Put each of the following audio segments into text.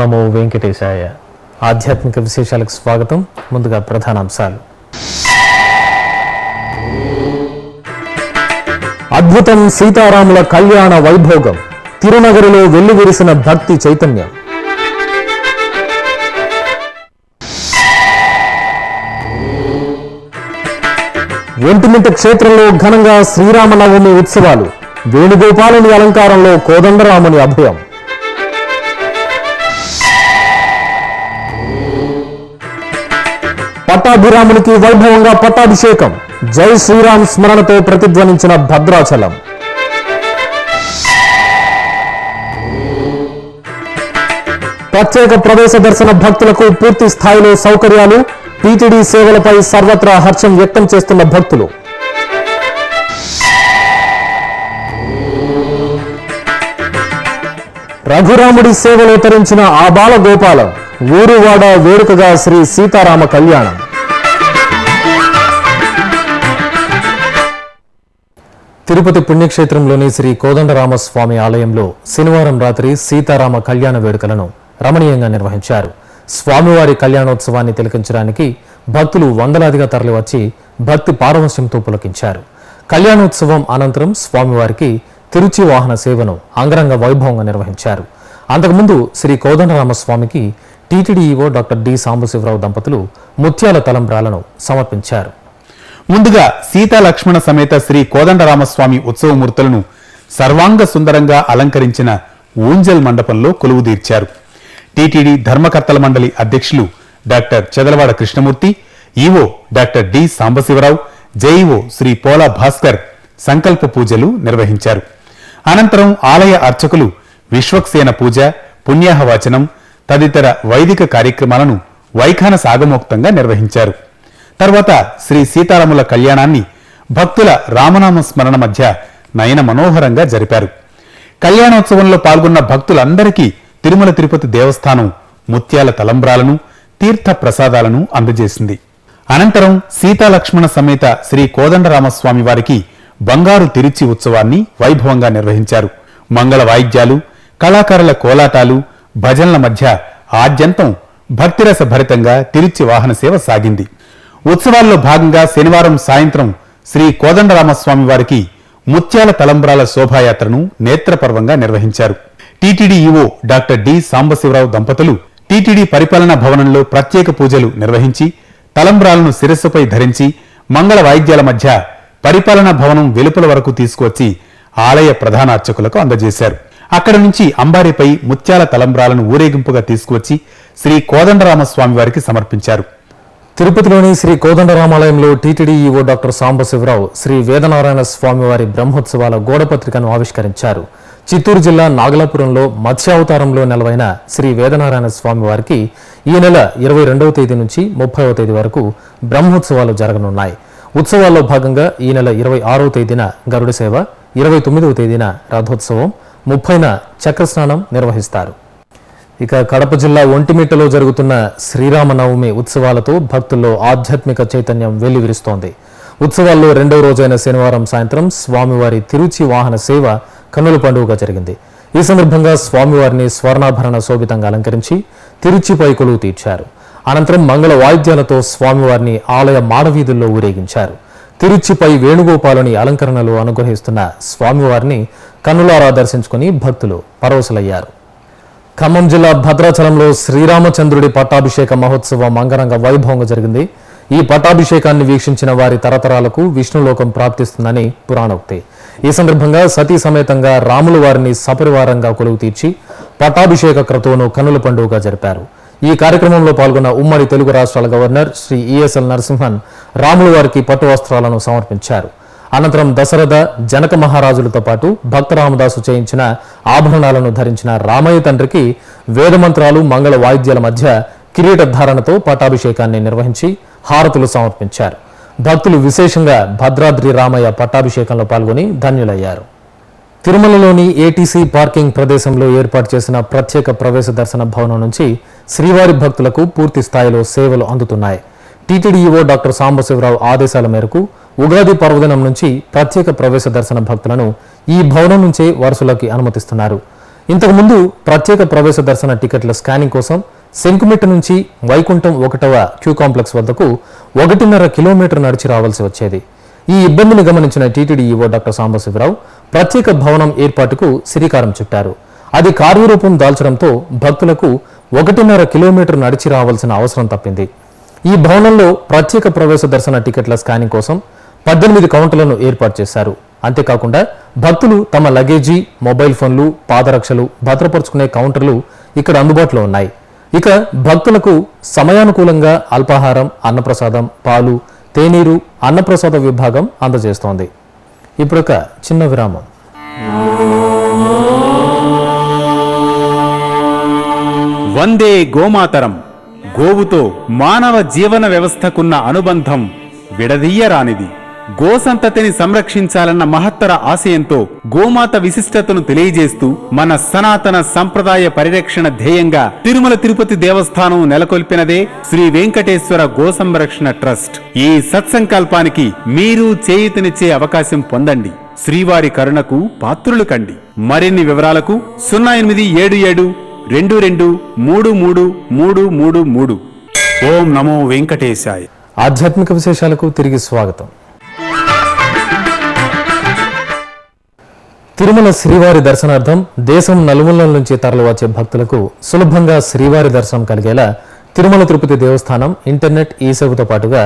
నమో వెంకటేశాయ. ఆధ్యాత్మిక విశేషాలకు స్వాగతం. ముందుగా ప్రధానాంశాలు. అద్భుతం సీతారాముల కళ్యాణ వైభోగం. తిరునగరిలో వెల్లివిరిసిన భక్తి చైతన్యం. ఒంటిమిట్ట క్షేత్రంలో ఘనంగా శ్రీరామనవమి ఉత్సవాలు. వేణుగోపాలుని అలంకారంలో కోదండరాముని అభయం. పట్టాభిరామునికి వైభవంగా పట్టాభిషేకం. జై శ్రీరామ్ స్మరణతో ప్రతిధ్వనించిన భద్రాచలం. ప్రత్యేక ప్రవేశ దర్శన భక్తులకు పూర్తి స్థాయిలో సౌకర్యాలు. టీటీడీ సేవలపై సర్వత్రా హర్షం వ్యక్తం చేస్తున్న భక్తులు. రఘురాముడి సేవలో తరించిన ఆ బాల గోపాలం. ఊరువాడ వేడుకగా శ్రీ సీతారామ కళ్యాణం. తిరుపతి పుణ్యక్షేత్రంలోని శ్రీ కోదండరామస్వామి ఆలయంలో శనివారం రాత్రి సీతారామ కళ్యాణ వేడుకలను రమణీయంగా నిర్వహించారు. స్వామివారి కళ్యాణోత్సవాన్ని తిలకించడానికి భక్తులు వందలాదిగా తరలివచ్చి భక్తి పారవశ్యంతో పులకించారు. కళ్యాణోత్సవం అనంతరం స్వామివారికి తిరుచి వాహన సేవను అంగరంగ వైభవంగా నిర్వహించారు. అంతకుముందు శ్రీ కోదండరామస్వామికి TTD EO doctor D Sambasivarao దంపతులు ముత్యాల తలంబ్రాలను సమర్పించారు. ముందుగా సీతా లక్ష్మణ సమేత శ్రీ కోదండరామస్వామి ఉత్సవమూర్తులను సర్వాంగ సుందరంగా అలంకరించిన ఊంజల్ మండపంలో కొలువుదీర్చారు. టీటీడీ ధర్మకర్తల మండలి అధ్యక్షులు doctor Chadalavada Krishnamurthy, EO doctor D Sambasiva Rao, JEO Shri Pola Bhaskar సంకల్ప పూజలు నిర్వహించారు. అనంతరం ఆలయ అర్చకులు విశ్వక్సేన పూజ, పుణ్యాహవాచనం తదితర వైదిక కార్యక్రమాలను వైఖాన సాగమోక్తంగా నిర్వహించారు. తర్వాత శ్రీ సీతారాముల కళ్యాణాన్ని భక్తుల రామనామ స్మరణ మధ్య నయన మనోహరంగా జరిపారు. కళ్యాణోత్సవంలో పాల్గొన్న భక్తులందరికీ తిరుమల తిరుపతి దేవస్థానం ముత్యాల తలంబ్రాలను, తీర్థ ప్రసాదాలను అందజేసింది. అనంతరం సీతాలక్ష్మణ సమేత శ్రీ కోదండరామస్వామి వారికి బంగారు తిరుచి ఉత్సవాన్ని వైభవంగా నిర్వహించారు. మంగళ వాయిద్యాలు, కళాకారుల కోలాటాలు, భజనల మధ్య ఆద్యంతం భక్తిరస భరితంగా తిరుచి వాహన సేవ సాగింది. ఉత్సవాల్లో భాగంగా శనివారం సాయంత్రం శ్రీ కోదండరామస్వామి వారికి ముత్యాల తలంబ్రాల శోభాయాత్రను నేత్రపర్వంగా నిర్వహించారు. TTD EO doctor D Sambasivarao దంపతులు టీటీడీ పరిపాలనా భవనంలో ప్రత్యేక పూజలు నిర్వహించి తలంబ్రాలను శిరస్సుపై ధరించి మంగళ వాయిద్యాల మధ్య పరిపాలనా భవనం వెలుపల వరకు తీసుకువచ్చి ఆలయ ప్రధాన అర్చకులకు అందజేశారు. అక్కడి నుంచి అంబారీపై ముత్యాల తలంబ్రాలను ఊరేగింపుగా తీసుకువచ్చి శ్రీ కోదండరామస్వామి వారికి సమర్పించారు. తిరుపతిలోని శ్రీ కోదండరామాలయంలో TTD EO doctor Sambasivarao Sri Vedanarayana స్వామివారి బ్రహ్మోత్సవాల గోడపత్రికను ఆవిష్కరించారు. చిత్తూరు జిల్లా నాగలాపురంలో మత్స్యావతారంలో నెలవైన శ్రీ వేదనారాయణ స్వామివారికి ఈ నెల 22వ తేదీ నుంచి 30వ తేదీ వరకు బ్రహ్మోత్సవాలు జరగనున్నాయి. ఉత్సవాల్లో భాగంగా ఈ నెల 26వ తేదీన గరుడ సేవ, 29వ తేదీన రథోత్సవం, 30న చక్రస్నానం నిర్వహిస్తారు. ఇక కడప జిల్లా ఒంటిమిట్టలో జరుగుతున్న శ్రీరామనవమి ఉత్సవాలతో భక్తుల్లో ఆధ్యాత్మిక చైతన్యం వెల్లివిరుస్తోంది. ఉత్సవాల్లో 2వ రోజైన శనివారం సాయంత్రం స్వామివారి తిరుచి వాహన సేవ కన్నుల పండుగగా జరిగింది. ఈ సందర్భంగా స్వామివారిని స్వర్ణాభరణ శోభితంగా అలంకరించి తిరుచిపై కొలువు తీర్చారు. అనంతరం మంగళ వాయిద్యాలతో స్వామివారిని ఆలయ మాడవీధుల్లో ఊరేగించారు. తిరుచిపై వేణుగోపాలుని అలంకరణలు అనుగ్రహిస్తున్న స్వామివారిని కన్నులారా దర్శించుకుని భక్తులు పరవశులయ్యారు. ఖమ్మం జిల్లా భద్రాచలంలో శ్రీరామచంద్రుడి పట్టాభిషేక మహోత్సవం అంగరంగ వైభవంగా జరిగింది. ఈ పట్టాభిషేకాన్ని వీక్షించిన వారి తరతరాలకు విష్ణులోకం ప్రాప్తిస్తుందని పురాణోక్తి. ఈ సందర్భంగా సతీ సమేతంగా రాములు వారిని సపరివారంగా కొలువు తీర్చి పట్టాభిషేక క్రతువును కన్నుల పండుగగా జరిపారు. ఈ కార్యక్రమంలో పాల్గొన్న ఉమ్మడి తెలుగు రాష్ట్రాల గవర్నర్ శ్రీ ఈఎస్ఎల్ నరసింహన్ రాములు వారికి పట్టు వస్త్రాలను సమర్పించారు. అనంతరం దశరథ, జనక మహారాజులతో పాటు భక్త రామదాసు చేయించిన ఆభరణాలను ధరించిన రామయ్య తండ్రికి వేదమంత్రాలు, మంగళ వాయిద్యాల మధ్య కిరీటధారణతో పట్టాభిషేకాన్ని నిర్వహించి హారతులు సమర్పించారు. భక్తులు విశేషంగా భద్రాద్రి రామయ్య పట్టాభిషేకంలో పాల్గొని ధన్యులయ్యారు. తిరుమలలోని ఏటీసీ పార్కింగ్ ప్రదేశంలో ఏర్పాటు చేసిన ప్రత్యేక ప్రవేశ దర్శన భవనం నుంచి శ్రీవారి భక్తులకు పూర్తి స్థాయిలో సేవలు అందుతున్నాయి. టీటీడీ ఈవో డాక్టర్ సాంబశివరావు ఆదేశాల మేరకు ఉగాది పర్వదినం నుంచి ప్రత్యేక ప్రవేశ దర్శన భక్తులను ఈ భవనం నుంచే వరుసలోకి అనుమతిస్తున్నారు. ఇంతకుముందు ప్రత్యేక ప్రవేశ దర్శన టికెట్ల స్కానింగ్ కోసం శంకుమిట్ట నుంచి వైకుంఠం 1వ క్యూ కాంప్లెక్స్ వద్దకు 1.5 కిలోమీటర్ నడిచి రావాల్సి వచ్చేది. ఈ ఇబ్బందిని గమనించిన టీటీడీ ఈవో డాక్టర్ సాంబశివరావు ప్రత్యేక భవనం ఏర్పాటుకు శ్రీకారం చుట్టారు. అది కార్యరూపం దాల్చడంతో భక్తులకు 1.5 కిలోమీటర్ నడిచి రావాల్సిన అవసరం తప్పింది. ఈ భవనంలో ప్రత్యేక ప్రవేశ దర్శన టికెట్ల స్కానింగ్ కోసం 18 కౌంటర్లను ఏర్పాటు చేశారు. అంతేకాకుండా భక్తులు తమ లగేజీ, మొబైల్ ఫోన్లు, పాదరక్షలు భద్రపరుచుకునే కౌంటర్లు ఇక్కడ అందుబాటులో ఉన్నాయి. ఇక భక్తులకు సమయానుకూలంగా అల్పాహారం, అన్నప్రసాదం, పాలు, తేనీరు, అన్నప్రసాద విభాగం అందజేస్తోంది. ఇప్పుడొక చిన్న విరామం. వందే గోమాతరం. గోవుతో మానవ జీవన వ్యవస్థకున్న అనుబంధం విడదీయరానిది. గోసంతతిని సంరక్షించాలన్న మహత్తర ఆశయంతో గోమాత విశిష్టతను తెలియజేస్తూ మన సనాతన సంప్రదాయ పరిరక్షణ ధ్యేయంగా తిరుమల తిరుపతి దేవస్థానం నెలకొల్పినదే శ్రీ వెంకటేశ్వర గో సంరక్షణ ట్రస్ట్. ఈ సత్సంకల్పానికి మీరు చేయూతనిచ్చే అవకాశం పొందండి. శ్రీవారి కరుణకు పాత్రులు కండి. మరిన్ని వివరాలకు 087722333333. ఓం నమో వెంకటేశాయ. ఆధ్యాత్మిక విశేషాలకు తిరిగి స్వాగతం. తిరుమల శ్రీవారి దర్శనార్థం దేశం నలుమూలల నుంచి తరలివచ్చే భక్తులకు సులభంగా శ్రీవారి దర్శనం కలిగేలా తిరుమల తిరుపతి దేవస్థానం ఇంటర్నెట్, ఈ సేవతో పాటుగా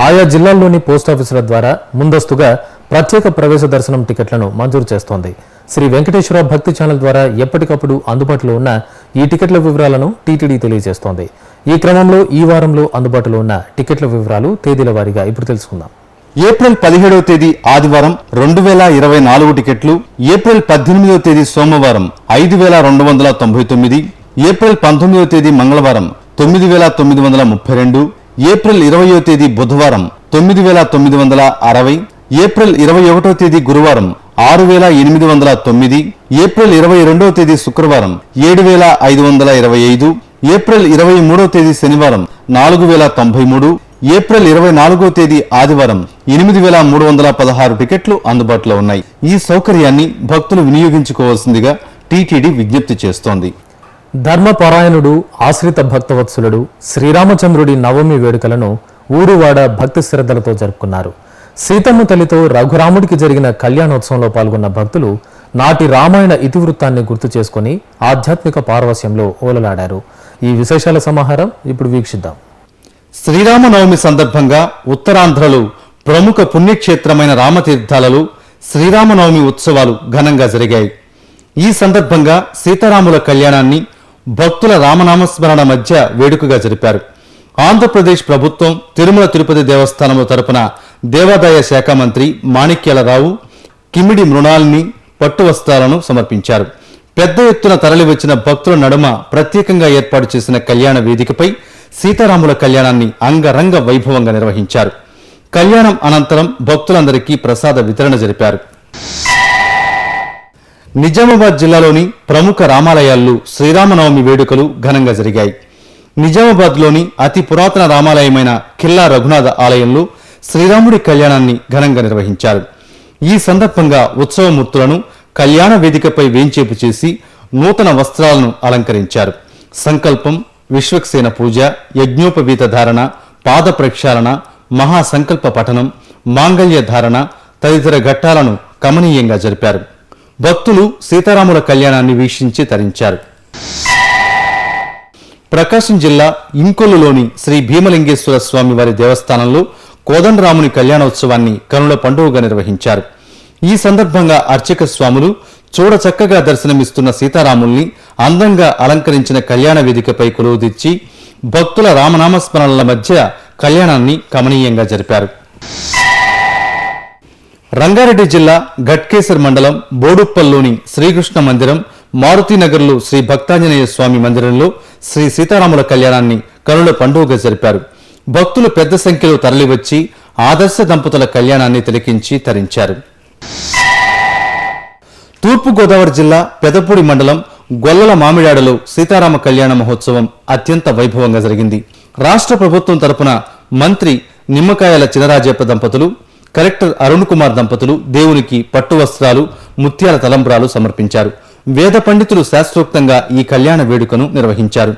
ఆయా జిల్లాల్లోని పోస్టాఫీసుల ద్వారా ముందస్తుగా ప్రత్యేక ప్రవేశ దర్శనం టికెట్లను మంజూరు చేస్తోంది. శ్రీ వెంకటేశ్వర భక్తి ఛానల్ ద్వారా ఎప్పటికప్పుడు అందుబాటులో ఉన్న ఈ టికెట్ల వివరాలను టీటీడీ తెలియజేస్తోంది. ఈ క్రమంలో ఈ వారంలో అందుబాటులో ఉన్న టికెట్ల వివరాలు తేదీల వారీగా ఇప్పుడు తెలుసుకుందాం. ఏప్రిల్ 17వ తేదీ ఆదివారం 2024 టికెట్లు, ఏప్రిల్ 18వ తేదీ సోమవారం 5299, ఏప్రిల్ 19వ తేదీ మంగళవారం 9932, ఏప్రిల్ 20వ తేదీ బుధవారం 9960, ఏప్రిల్ 21వ తేదీ గురువారం 6809, ఏప్రిల్ 22వ తేదీ శుక్రవారం 7525, ఏప్రిల్ 23వ తేదీ శనివారం 4093, ఏప్రిల్ 24వ తేదీ ఆదివారం 8316 టికెట్లు అందుబాటులో ఉన్నాయి. ఈ సౌకర్యాన్ని భక్తులు వినియోగించుకోవాల్సిందిగా టీటీడీ విజ్ఞప్తి చేస్తోంది. ధర్మపరాయణుడు, ఆశ్రిత భక్తవత్సలుడు శ్రీరామచంద్రుడి నవమి వేడుకలను ఊరువాడ భక్తి శ్రద్ధలతో జరుపుకున్నారు. సీతమ్మ తల్లితో రఘురాముడికి జరిగిన కళ్యాణోత్సవంలో పాల్గొన్న భక్తులు నాటి రామాయణ ఇతివృత్తాన్ని గుర్తు చేసుకుని ఆధ్యాత్మిక పారవస్యంలో ఓలలాడారు. ఈ విశేషాల సమాహారం ఇప్పుడు వీక్షిద్దాం. శ్రీరామనవమి సందర్భంగా ఉత్తరాంధ్రలో ప్రముఖ పుణ్యక్షేత్రమైన రామతీర్థాలలో శ్రీరామనవమి ఉత్సవాలు ఘనంగా జరిగాయి. ఈ సందర్భంగా సీతారాముల కళ్యాణాన్ని భక్తుల రామనామస్మరణ మధ్య వేడుకగా జరిపారు. ఆంధ్రప్రదేశ్ ప్రభుత్వం తిరుమల తిరుపతి దేవస్థానముల తరపున దేవాదాయ శాఖ మంత్రి మాణిక్యాలరావు కిమిడి మృణాల్ని, పట్టు వస్త్రాలను సమర్పించారు. పెద్ద ఎత్తున తరలివచ్చిన భక్తుల నడుమ ప్రత్యేకంగా ఏర్పాటు చేసిన కళ్యాణ వేదికపై సీతారాముల కళ్యాణాన్ని అంగరంగ వైభవంగా నిర్వహించారు. కళ్యాణం అనంతరం భక్తులందరికీ ప్రసాద వితరణ జరిపారు. నిజామాబాద్ జిల్లాలోని ప్రముఖ రామాలయాల్లో శ్రీరామనవమి వేడుకలు ఘనంగా జరిగాయి. నిజామాబాద్లోని అతి పురాతన రామాలయమైన ఖిల్లా రఘునాథ ఆలయంలో శ్రీరాముడి కళ్యాణాన్ని ఘనంగా నిర్వహించారు. ఈ సందర్భంగా ఉత్సవమూర్తులను కళ్యాణ వేదికపై వేంచేపు చేసి నూతన వస్త్రాలను అలంకరించారు. సంకల్పం, విశ్వక్సేన పూజ, యజ్ఞోపవీత ధారణ, పాద ప్రక్షాళన, మహాసంకల్ప పఠనం, మాంగళ్య ధారణ తదితర ఘట్టాలను కమనీయంగా జరిపారు. భక్తులు సీతారాముల కళ్యాణాన్ని వీక్షించి తరించారు. ప్రకాశం జిల్లా ఇంకొల్లులోని శ్రీ భీమలింగేశ్వర స్వామి వారి దేవస్థానంలో కోదండరాముని కళ్యాణోత్సవాన్ని కనుల పండుగగా నిర్వహించారు. ఈ సందర్భంగా అర్చక స్వాములు చూడచక్కగా దర్శనమిస్తున్న సీతారాముల్ని అందంగా అలంకరించిన కళ్యాణ వేదికపై కొలువుదీర్చి భక్తుల రామనామస్మరణల మధ్య కళ్యాణాన్ని కమనీయంగా జరిపారు. రంగారెడ్డి జిల్లా ఘట్కేసర్ మండలం బోడుప్పల్లోని శ్రీకృష్ణ మందిరం, మారుతీనగర్లో శ్రీ భక్తాంజనేయ స్వామి మందిరంలో శ్రీ సీతారాముల కళ్యాణాన్ని కనుల పండుగగా జరిపారు. భక్తులు పెద్ద సంఖ్యలో తరలివచ్చి ఆదర్శ దంపతుల కళ్యాణాన్ని తిలకించి తరించారు. తూర్పుగోదావరి జిల్లా పెదపూడి మండలం గొల్లల మామిడాడలో సీతారామ కళ్యాణ మహోత్సవం అత్యంత వైభవంగా జరిగింది. రాష్ట్ర ప్రభుత్వం తరపున మంత్రి నిమ్మకాయల చినరాజప్ప దంపతులు, కలెక్టర్ అరుణ్ కుమార్ దంపతులు దేవునికి పట్టు వస్త్రాలు, ముత్యాల తలంబ్రాలు సమర్పించారు. వేద పండితులు శాస్త్రోక్తంగా ఈ కళ్యాణ వేడుకను నిర్వహించారు.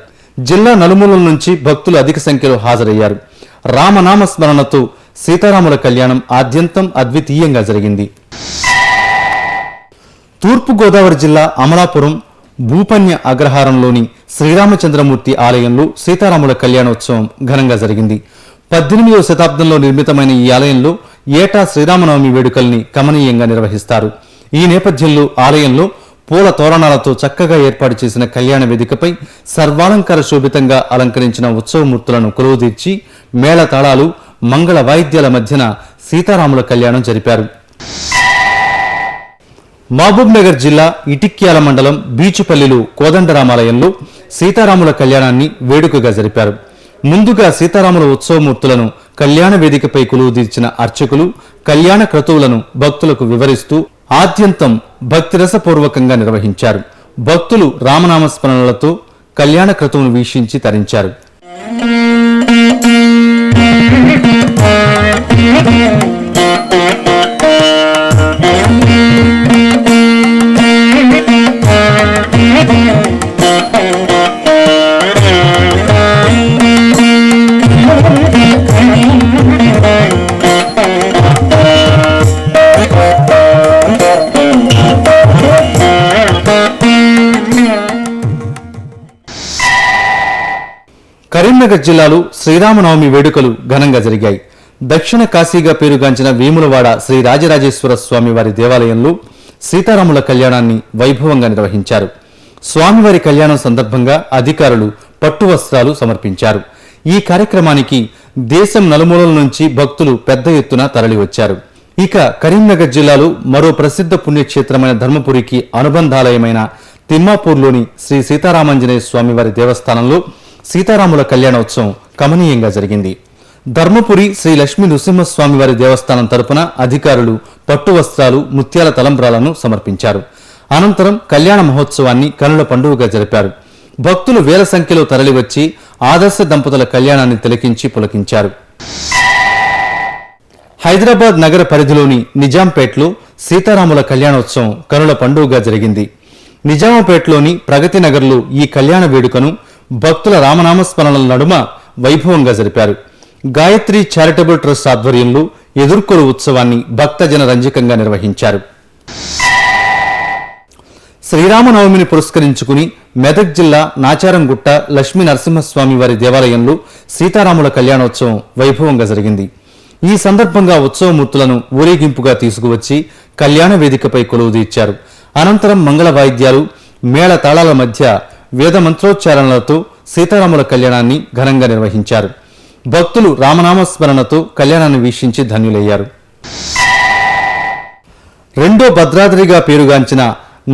జిల్లా నలుమూలల నుంచి భక్తులు అధిక సంఖ్యలో హాజరయ్యారు. రామనామ స్మరణతో సీతారాముల కళ్యాణం ఆద్యంతం అద్వితీయంగా జరిగింది. తూర్పుగోదావరి జిల్లా అమలాపురం భూపన్య అగ్రహారంలోని శ్రీరామచంద్రమూర్తి ఆలయంలో సీతారాముల కళ్యాణోత్సవం ఘనంగా జరిగింది. 18వ శతాబ్దంలో నిర్మితమైన ఈ ఆలయంలో ఏటా శ్రీరామనవమి వేడుకల్ని కమనీయంగా నిర్వహిస్తారు. ఈ నేపథ్యంలో ఆలయంలో పూల తోరణాలతో చక్కగా ఏర్పాటు చేసిన కళ్యాణ వేదికపై సర్వాలంకార శోభితంగా అలంకరించిన ఉత్సవమూర్తులను కొలువుదీర్చి మేళతాళాలు మంగళ వాయిద్యాల మధ్యన సీతారాముల కళ్యాణం జరిపారు. మహబూబ్ నగర్ జిల్లా ఇటిక్యాల మండలం బీచుపల్లిలో కోదండరామాలయంలో సీతారాముల కళ్యాణాన్ని వేడుకగా జరిపారు. ముందుగా సీతారాముల ఉత్సవమూర్తులను కళ్యాణ వేదికపై కొలువుదీర్చిన అర్చకులు కళ్యాణ క్రతువులను భక్తులకు వివరిస్తూ ఆద్యంతం భక్తిరసపూర్వకంగా నిర్వహించారు. భక్తులు రామనామస్మరణలతో కళ్యాణ క్రతువును వీక్షించి తరించారు. కరీంనగర్ జిల్లాలో శ్రీరామనవమి వేడుకలు ఘనంగా జరిగాయి. దక్షిణ కాశీగా పేరుగాంచిన వేములవాడ శ్రీ రాజరాజేశ్వర స్వామి వారి దేవాలయంలో సీతారాముల కళ్యాణాన్ని వైభవంగా నిర్వహించారు. స్వామివారి కళ్యాణం సందర్భంగా అధికారులు పట్టు వస్త్రాలు సమర్పించారు. ఈ కార్యక్రమానికి దేశం నలుమూలల నుంచి భక్తులు పెద్ద ఎత్తున తరలివచ్చారు. ఇక కరీంనగర్ జిల్లాలో మరో ప్రసిద్ధ పుణ్యక్షేత్రమైన ధర్మపురికి అనుబంధాలయమైన తిమ్మాపూర్లోని శ్రీ సీతారామాంజనేయ స్వామివారి దేవస్థానంలో సీతారాముల కళ్యాణోత్సవం కమనీయంగా జరిగింది. ధర్మపురి శ్రీ లక్ష్మీ నృసింహస్వామి వారి దేవస్థానం తరపున అధికారులు పట్టు వస్త్రాలు ముత్యాల తలంబ్రాలను సమర్పించారు. అనంతరం కళ్యాణ మహోత్సవాన్ని కనుల పండుగగా జరిపారు. భక్తులు వేల సంఖ్యలో తరలివచ్చి ఆదర్శ దంపతుల కళ్యాణాన్ని తిలకించి పులకించారు. హైదరాబాద్ నగర పరిధిలోని నిజాంపేట్లో సీతారాముల కళ్యాణోత్సవం కనుల పండుగగా జరిగింది. నిజాంపేట్లోని ప్రగతి నగర్లో ఈ కళ్యాణ వేడుకను భక్తుల రామనామస్మరణల నడుమ వైభవంగా జరిపారు. గాయత్రి చారిటబుల్ ట్రస్ట్ ఆధ్వర్యంలో ఎదుర్కొలు ఉత్సవాన్ని భక్తజన రంజకంగా నిర్వహించారు. శ్రీరామనవమిని పురస్కరించుకుని మెదక్ జిల్లా నాచారంగుట్ట లక్ష్మీ నరసింహస్వామి వారి దేవాలయంలో సీతారాముల కళ్యాణోత్సవం వైభవంగా జరిగింది. ఈ సందర్భంగా ఉత్సవమూర్తులను ఊరేగింపుగా తీసుకువచ్చి కళ్యాణ వేదికపై కొలువుదీర్చారు. అనంతరం మంగళ వాయిద్యాలు మేళ తాళాల మధ్య వేద మంత్రోచ్చారణలతో సీతారాముల కళ్యాణాన్ని ఘనంగా నిర్వహించారు. భక్తులు రామనామస్మరణతో కళ్యాణాన్ని వీక్షించి ధన్యులయ్యారు. రెండో భద్రాద్రిగా పేరుగాంచిన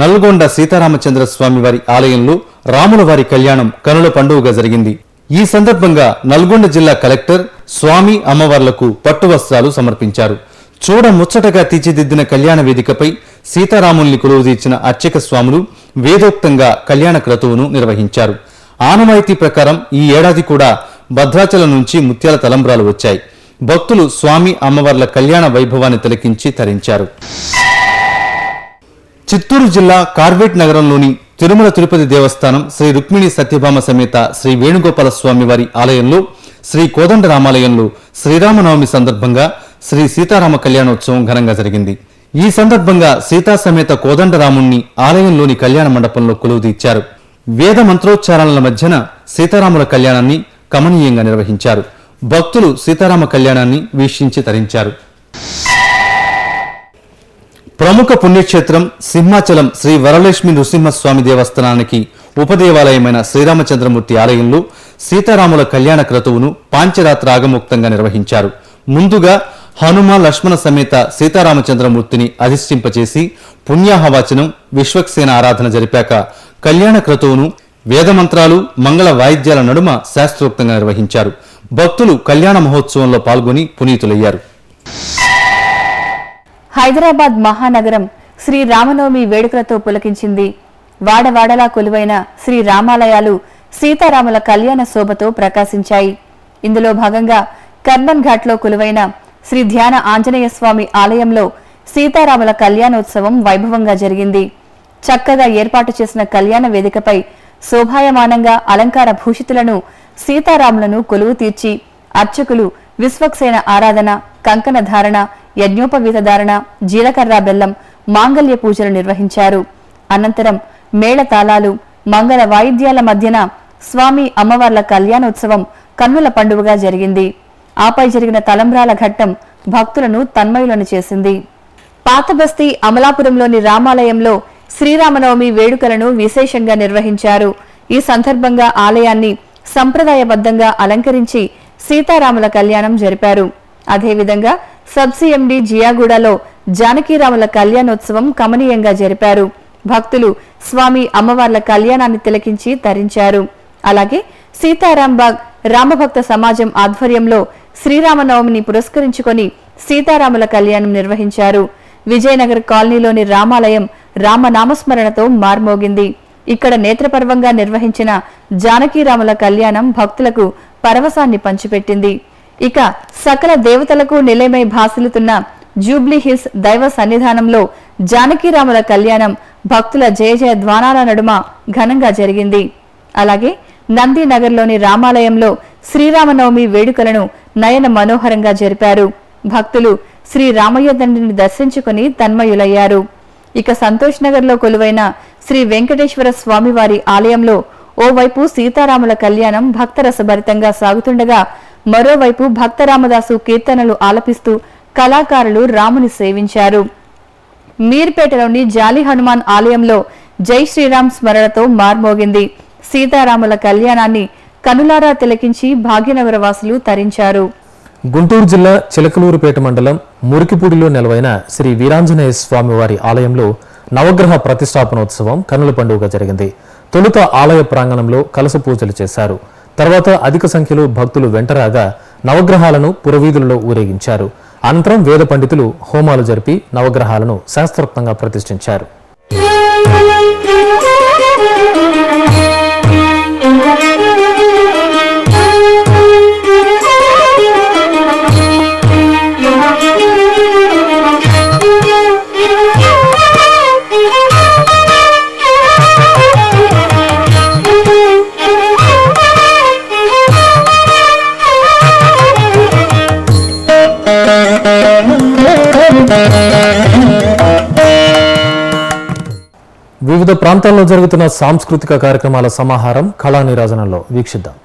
నల్గొండ సీతారామచంద్ర స్వామి వారి ఆలయంలో రాముల వారి కళ్యాణం కనుల పండుగగా జరిగింది. ఈ సందర్భంగా నల్గొండ జిల్లా కలెక్టర్ స్వామి అమ్మవార్లకు పట్టు వస్త్రాలు సమర్పించారు. చూడ ముచ్చటగా తీర్చిదిద్దిన కళ్యాణ వేదికపై సీతారాముల్ని కొలువుదీర్చిన అర్చక స్వాములు వేదోక్తంగా కళ్యాణ క్రతువును నిర్వహించారు. ఆనవాయితీ ప్రకారం ఈ ఏడాది కూడా భద్రాచలం నుంచి ముత్యాల తలంబ్రాలు వచ్చాయి. భక్తులు స్వామి అమ్మవార్ల కళ్యాణ వైభవాన్ని తిలకించి తరించారు. చిత్తూరు జిల్లా కార్వేట్ నగరంలోని తిరుమల తిరుపతి దేవస్థానం శ్రీ రుక్మిణి సత్యభామ సమేత శ్రీ వేణుగోపాల స్వామి వారి ఆలయంలో శ్రీ కోదండరామాలయంలో శ్రీరామనవమి సందర్భంగా శ్రీ సీతారామ కళ్యాణోత్సవం ఘనంగా జరిగింది. ఈ సందర్భంగా సీతా సమేత కోదండరాముణ్ణి ఆలయంలోని కళ్యాణ మండపంలో కొలువుదీర్చారు. వేద మంత్రోచ్చారణల మధ్యన సీతారాముల కళ్యాణాన్ని కమనీయంగా నిర్వహించారు. భక్తులు సీతారామ కళ్యాణాన్ని వీక్షించి తరించారు. ప్రముఖ పుణ్యక్షేత్రం సింహాచలం శ్రీ వరలక్ష్మి నృసింహస్వామి దేవస్థానానికి ఉపదేవాలయమైన శ్రీరామచంద్రమూర్తి ఆలయంలో సీతారాముల కళ్యాణ క్రతువును పాంచరాత్ర ఆగమోక్తంగా నిర్వహించారు. ముందుగా హనుమ లక్ష్మణ సమేత సీతారామచంద్రమూర్తిని అధిష్ఠింపచేసి పుణ్యాహవాచనం విశ్వక్సేన ఆరాధన జరిపాక కళ్యాణ క్రతువును వేదమంత్రాలు మంగళ వాయిద్యాల నడుమ శాస్త్రోక్తంగా నిర్వహించారు. భక్తులు కళ్యాణ మహోత్సవంలో పాల్గొని పునీతులయ్యారు. హైదరాబాద్ మహానగరం శ్రీ రామనవమి వేడుకలతో పులకించింది. వాడవాడలా కొలువైన శ్రీ రామాలయాలు సీతారాముల కళ్యాణ శోభతో ప్రకాశించాయి. ఇందులో భాగంగా కర్బన్ ఘాట్లో కొలువైన శ్రీ ధ్యాన ఆంజనేయ స్వామి ఆలయంలో సీతారాముల కళ్యాణోత్సవం వైభవంగా జరిగింది. చక్కగా ఏర్పాటు చేసిన కళ్యాణ వేదికపై శోభాయమానంగా అలంకార భూషితులను సీతారాములను కొలువు తీర్చి అర్చకులు విశ్వక్సేన ఆరాధన, కంకణ ధారణ, యజ్ఞోపవీత ధారణ, జీలకర్ర బెల్లం, మాంగళ్య పూజలు నిర్వహించారు. అనంతరం మేళతాళాలు, మంగళ వాయిద్యాల మధ్యన స్వామి అమ్మవార్ల కళ్యాణోత్సవం కన్నుల పండుగగా జరిగింది. ఆపై జరిగిన తలంబ్రాల ఘట్టం భక్తులను తన్మయులను చేసింది. పాతబస్తీ అమలాపురంలోని రామాలయంలో శ్రీరామనవమి వేడుకలను విశేషంగా నిర్వహించారు. ఈ సందర్భంగా ఆలయాన్ని సంప్రదాయబద్ధంగా అలంకరించి సీతారాముల కళ్యాణం జరిపారు. అదేవిధంగా సబ్సిఎండి జియాగూడలో జానకీరాముల కళ్యాణోత్సవం కమనీయంగా జరిపారు. భక్తులు స్వామి అమ్మవార్ల కళ్యాణాన్ని తిలకించి తరించారు. అలాగే సీతారాంబాగ్ రామభక్త సమాజం ఆధ్వర్యంలో శ్రీరామనవమిని పురస్కరించుకొని సీతారాముల కళ్యాణం నిర్వహించారు. విజయనగర్ కాలనీలోని రామాలయం రామనామస్మరణతో మార్మోగింది. ఇక్కడ నేత్రపర్వంగా నిర్వహించిన జానకీరాముల కళ్యాణం భక్తులకు పరవశాన్ని పంచిపెట్టింది. ఇక సకల దేవతలకు నిలయమై భాసిల్లుతున్న జూబ్లీ హిల్స్ దైవ సన్నిధానంలో జానకీరాముల కళ్యాణం భక్తుల జయ జయ ధ్వానాల నడుమ ఘనంగా జరిగింది. అలాగే నందినగర్లోని రామాలయంలో శ్రీరామనవమి వేడుకలను నయన మనోహరంగా జరిపారు. భక్తులు శ్రీ రామయ్య దండిని దర్శించుకుని తన్మయులయ్యారు. ఇక సంతోష్ నగర్లో కొలువైన శ్రీ వెంకటేశ్వర స్వామివారి ఆలయంలో ఓవైపు సీతారాముల కళ్యాణం భక్తరసభరితంగా సాగుతుండగా మరోవైపు భక్తరామదాసు కీర్తనలు ఆలపిస్తూ కళాకారులు రాముని సేవించారు. మీర్పేటలోని జాలి హనుమాన్ ఆలయంలో జై శ్రీరామ్ స్మరణతో మార్మోగింది. సీతారాముల కళ్యాణాన్ని కనులారా తిలకించి భాగ్యనగర వాసులు తరించారు. గుంటూరు జిల్లా చిలకలూరుపేట మండలం మురికిపూడిలో నెలవైన శ్రీ వీరాంజనేయ స్వామివారి ఆలయంలో నవగ్రహ ప్రతిష్టాపనోత్సవం కన్నుల పండుగగా జరిగింది. తొలుత ఆలయ ప్రాంగణంలో కలశ పూజలు చేశారు. తర్వాత అధిక సంఖ్యలో భక్తులు వెంటరాగా నవగ్రహాలను పురవీధులలో ఊరేగించారు. అనంతరం వేద పండితులు హోమాలు జరిపి నవగ్రహాలను శాస్త్రోక్తంగా ప్రతిష్ఠించారు. వివిధ ప్రాంతాల్లో జరుగుతున్న సాంస్కృతిక కార్యక్రమాల సమాహారం కళా నీరాజనంలో వీక్షిద్దాం.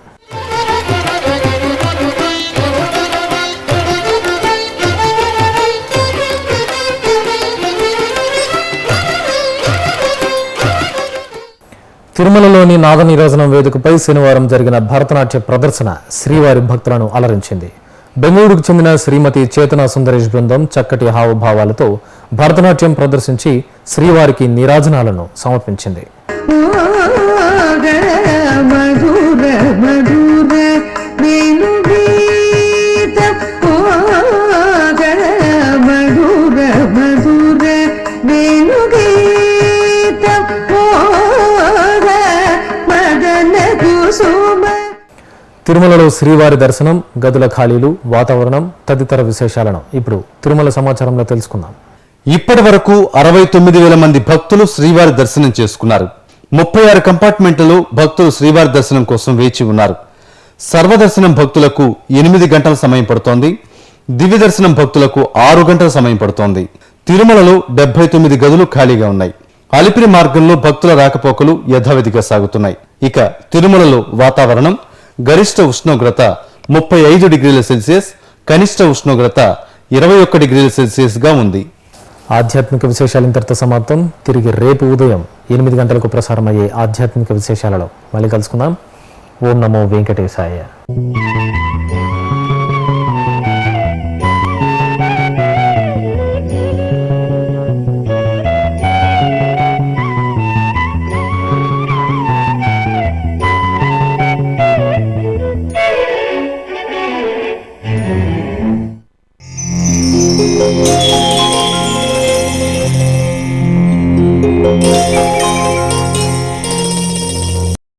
తిరుమలలోని నాద నీరాజనం వేదికపై శనివారం జరిగిన భరతనాట్య ప్రదర్శన శ్రీవారి భక్తులను అలరించింది. బెంగళూరుకు చెందిన శ్రీమతి చేతనా సుందరేష్ బృందం చక్కటి హావభావాలతో భరతనాట్యం ప్రదర్శించి శ్రీవారికి నీరాజనాలను సమర్పించింది. తిరుమలలో శ్రీవారి దర్శనం, గదుల ఖాళీలు, వాతావరణం తదితర విశేషాలను ఇప్పుడు తిరుమల సమాచారంలో తెలుసుకుందాం. ఇప్పటి వరకు 69,000 మంది భక్తులు శ్రీవారి దర్శనం చేసుకున్నారు. 36 కంపార్ట్మెంట్లలో భక్తులు శ్రీవారి దర్శనం కోసం వేచి ఉన్నారు. సర్వదర్శనం భక్తులకు 8 గంటల సమయం పడుతోంది. దివ్య దర్శనం భక్తులకు 6 గంటల సమయం పడుతోంది. తిరుమలలో 79 గదులు ఖాళీగా ఉన్నాయి. అలిపిరి మార్గంలో భక్తుల రాకపోకలు యథావిధిగా సాగుతున్నాయి. ఇక తిరుమలలో వాతావరణం గరిష్ట ఉష్ణోగ్రత 35 డిగ్రీల సెల్సియస్, కనిష్ట ఉష్ణోగ్రత 21 డిగ్రీల సెల్సియస్ గా ఉంది. ఆధ్యాత్మిక విశేషాలు ఇంతటితో సమాప్తం. తిరిగి రేపు ఉదయం 8 గంటలకు ప్రసారమయ్యే ఆధ్యాత్మిక విశేషాలలో మళ్ళీ కలుసుకుందాం. ఓం నమో వెంకటేశాయ. Thank you.